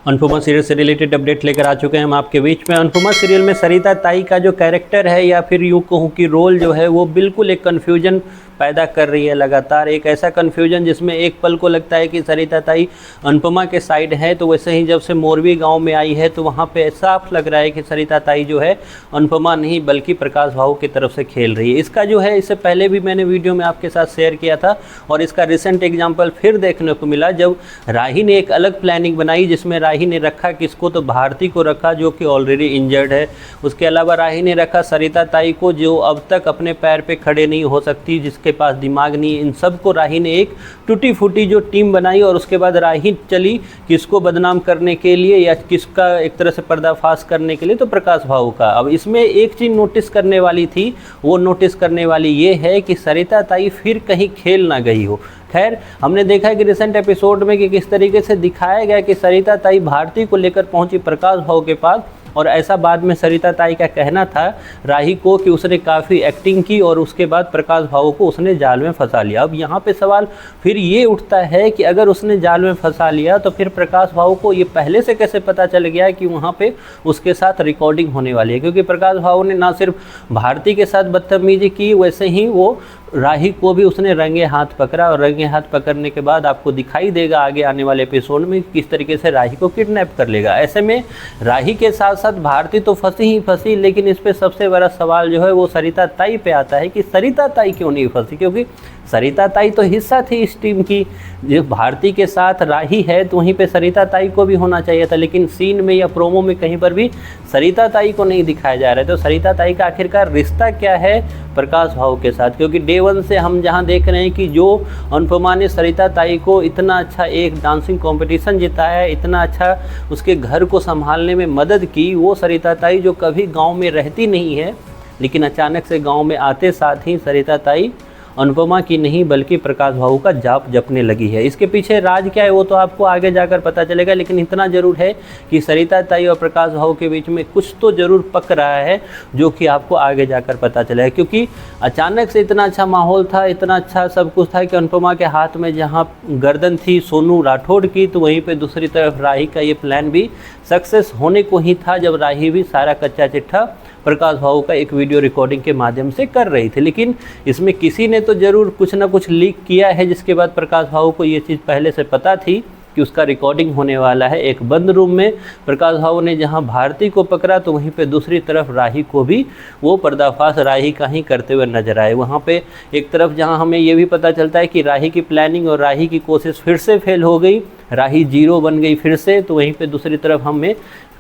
Anupama serial से related update लेकर आ चुके हैं हम आपके बीच में। अनुपमा सीरियल में सरिता ताई का जो कैरेक्टर है या फिर यूँ कहूँ कि रोल जो है वो बिल्कुल एक कन्फ्यूजन पैदा कर रही है लगातार। एक ऐसा कन्फ्यूजन जिसमें एक पल को लगता है कि सरिता ताई अनुपमा के साइड है, तो वैसे ही जब से मोरवी गांव में आई है तो वहाँ पे साफ लग रहा है कि सरिता ताई जो है अनुपमा नहीं बल्कि प्रकाश भाऊ की तरफ से खेल रही है। इसका जो है इससे पहले भी मैंने वीडियो में आपके साथ शेयर किया था और इसका रिसेंट एग्जाम्पल फिर देखने को मिला जब राही ने एक अलग प्लानिंग बनाई, जिसमें राही ने रखा किसको, तो भारती को रखा जो कि ऑलरेडी इंजर्ड है। उसके अलावा राही ने रखा सरिता ताई को जो अब तक अपने पैर पे खड़े नहीं हो सकती, जिसके पास दिमाग नहीं। इन सब को राही ने एक टूटी फूटी जो टीम बनाई और उसके बाद राही चली किसको बदनाम करने के लिए या किसका एक तरह से पर्दाफाश करने के लिए, तो प्रकाश भाऊ का। अब इसमें एक चीज़ नोटिस करने वाली थी, वो नोटिस करने वाली ये है कि सरिता ताई फिर कहीं खेल ना गई हो। खैर, हमने देखा है कि रिसेंट एपिसोड में कि किस तरीके से दिखाया गया कि सरिता ताई भारती को लेकर पहुंची प्रकाश भाऊ के पास, और ऐसा बाद में सरिता ताई का कहना था राही को कि उसने काफ़ी एक्टिंग की और उसके बाद प्रकाश भाऊ को उसने जाल में फंसा लिया। अब यहाँ पे सवाल फिर ये उठता है कि अगर उसने जाल में फंसा लिया तो फिर प्रकाश भाऊ को ये पहले से कैसे पता चल गया कि वहाँ पे उसके साथ रिकॉर्डिंग होने वाली है, क्योंकि प्रकाश भाऊ ने ना सिर्फ भारती के साथ बदतमीजी की, वैसे ही वो राही को भी उसने रंगे हाथ पकड़ा और रंगे हाथ पकड़ने के बाद आपको दिखाई देगा आगे आने वाले एपिसोड में किस तरीके से राही को किडनैप कर लेगा। ऐसे में राही के साथ साथ भारती तो फंसी ही फंसी, लेकिन इस पे सबसे बड़ा सवाल जो है वो सरिता ताई पे आता है कि सरिता ताई क्यों नहीं फंसी, क्योंकि सरिता ताई तो हिस्सा थी इस टीम की। जो भारती के साथ राही है तो वहीं पे सरिता ताई को भी होना चाहिए था, लेकिन सीन में या प्रोमो में कहीं पर भी सरिता ताई को नहीं दिखाया जा रहा है। तो सरिता ताई का आखिरकार रिश्ता क्या है प्रकाश भाऊ के साथ, क्योंकि डे वन से हम जहां देख रहे हैं कि जो अनुपमा ने सरिता ताई को इतना अच्छा एक डांसिंग कंपटीशन जिताया, इतना अच्छा उसके घर को संभालने में मदद की, वो सरिता ताई जो कभी गांव में रहती नहीं है, लेकिन अचानक से गांव में आते साथ ही सरिता ताई अनुपमा की नहीं बल्कि प्रकाश भाऊ का जाप जपने लगी है। इसके पीछे राज क्या है वो तो आपको आगे जाकर पता चलेगा, लेकिन इतना ज़रूर है कि सरिता ताई और प्रकाश भाऊ के बीच में कुछ तो ज़रूर पक रहा है जो कि आपको आगे जाकर पता चलेगा। क्योंकि अचानक से इतना अच्छा माहौल था, इतना अच्छा सब कुछ था कि अनुपमा के हाथ में जहाँ गर्दन थी सोनू राठौड़ की, तो वहीं पर दूसरी तरफ राही का ये प्लान भी सक्सेस होने को ही था जब राही भी सारा कच्चा चिट्ठा प्रकाश भाऊ का एक वीडियो रिकॉर्डिंग के माध्यम से कर रही थी। लेकिन इसमें किसी ने तो ज़रूर कुछ ना कुछ लीक किया है, जिसके बाद प्रकाश भाऊ को ये चीज़ पहले से पता थी कि उसका रिकॉर्डिंग होने वाला है एक बंद रूम में। प्रकाश भाऊ ने जहां भारती को पकड़ा तो वहीं पे दूसरी तरफ राही को भी वो पर्दाफाश राही का ही करते हुए नजर आए। वहां पे एक तरफ जहां हमें ये भी पता चलता है कि राही की प्लानिंग और राही की कोशिश फिर से फेल हो गई, राही जीरो बन गई फिर से, तो वहीं पर दूसरी तरफ हमें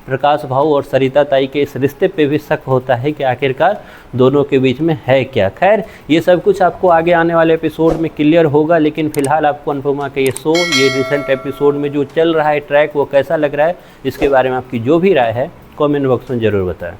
प्रकाश भाऊ और सरिता ताई के इस रिश्ते पे भी शक होता है कि आखिरकार दोनों के बीच में है क्या। खैर, ये सब कुछ आपको आगे आने वाले एपिसोड में क्लियर होगा, लेकिन फिलहाल आपको अनुपमा के ये शो, ये रिसेंट एपिसोड में जो चल रहा है ट्रैक, वो कैसा लग रहा है, इसके बारे में आपकी जो भी राय है कमेंट बॉक्स में ज़रूर बताएं।